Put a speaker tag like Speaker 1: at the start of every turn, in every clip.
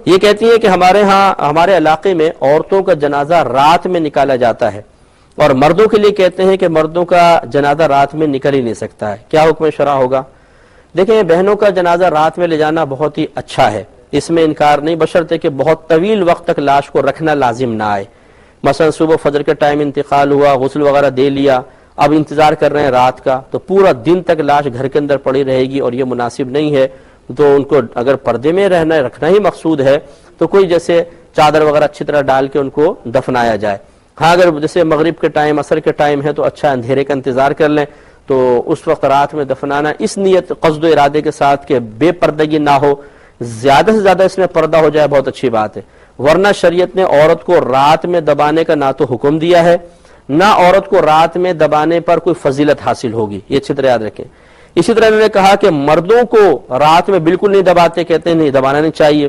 Speaker 1: یہ کہتی ہیں کہ ہمارے علاقے میں عورتوں کا جنازہ رات میں نکالا جاتا ہے، اور مردوں کے لیے کہتے ہیں کہ مردوں کا جنازہ رات میں نکل ہی نہیں سکتا ہے، کیا حکم شرع ہوگا؟ دیکھیں، بہنوں کا جنازہ رات میں لے جانا بہت ہی اچھا ہے، اس میں انکار نہیں، بشرطے کہ بہت طویل وقت تک لاش کو رکھنا لازم نہ آئے۔ مثلا صبح فجر کے ٹائم انتقال ہوا، غسل وغیرہ دے لیا، اب انتظار کر رہے ہیں رات کا، تو پورا دن تک لاش گھر کے اندر پڑی رہے گی اور یہ مناسب نہیں ہے۔ تو ان کو اگر پردے میں رکھنا ہی مقصود ہے تو کوئی جیسے چادر وغیرہ اچھی طرح ڈال کے ان کو دفنایا جائے۔ ہاں اگر جیسے مغرب کے ٹائم، عصر کے ٹائم ہے تو اچھا اندھیرے کا انتظار کر لیں، تو اس وقت رات میں دفنانا اس نیت قصد و ارادے کے ساتھ کہ بے پردگی نہ ہو، زیادہ سے زیادہ اس میں پردہ ہو جائے بہت اچھی بات ہے، ورنہ شریعت نے عورت کو رات میں دبانے کا نہ تو حکم دیا ہے، نہ عورت کو رات میں دبانے پر کوئی فضیلت حاصل ہوگی، یہ اچھی طرح یاد رکھیں۔ اسی طرح انہوں نے کہا کہ مردوں کو رات میں بالکل نہیں دباتے، کہتے ہیں نہیں دبانا نہیں چاہیے،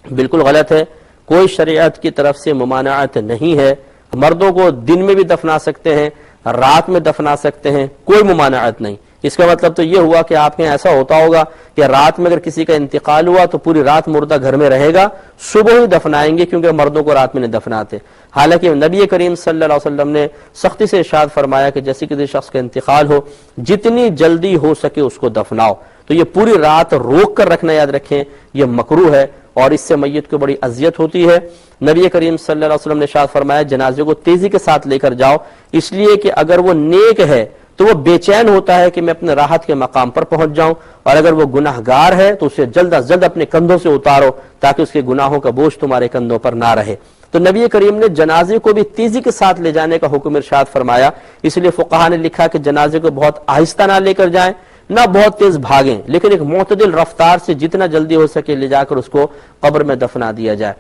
Speaker 1: بالکل غلط ہے، کوئی شریعت کی طرف سے ممانعت نہیں ہے، مردوں کو دن میں بھی دفنا سکتے ہیں، رات میں دفنا سکتے ہیں، کوئی ممانعت نہیں۔ اس کا مطلب تو یہ ہوا کہ آپ کے ایسا ہوتا ہوگا کہ رات میں اگر کسی کا انتقال ہوا تو پوری رات مردہ گھر میں رہے گا، صبح ہی دفنائیں گے کیونکہ مردوں کو رات میں نہیں دفناتے۔ حالانکہ نبی کریم صلی اللہ علیہ وسلم نے سختی سے ارشاد فرمایا کہ جیسے کسی شخص کا انتقال ہو جتنی جلدی ہو سکے اس کو دفناؤ، تو یہ پوری رات روک کر رکھنا یاد رکھیں یہ مکروہ ہے اور اس سے میت کو بڑی اذیت ہوتی ہے۔ نبی کریم صلی اللہ علیہ وسلم نے ارشاد فرمایا جنازے کو تیزی کے ساتھ لے کر جاؤ، اس لیے کہ اگر وہ نیک ہے تو وہ بے چین ہوتا ہے کہ میں اپنے راحت کے مقام پر پہنچ جاؤں، اور اگر وہ گناہ گار ہے تو اسے جلد از جلد اپنے کندھوں سے اتارو تاکہ اس کے گناہوں کا بوجھ تمہارے کندھوں پر نہ رہے۔ تو نبی کریم نے جنازے کو بھی تیزی کے ساتھ لے جانے کا حکم ارشاد فرمایا، اس لیے فقہاء نے لکھا کہ جنازے کو بہت آہستہ نہ لے کر جائیں، نہ بہت تیز بھاگیں، لیکن ایک معتدل رفتار سے جتنا جلدی ہو سکے لے جا کر اس کو قبر میں دفنا دیا جائے۔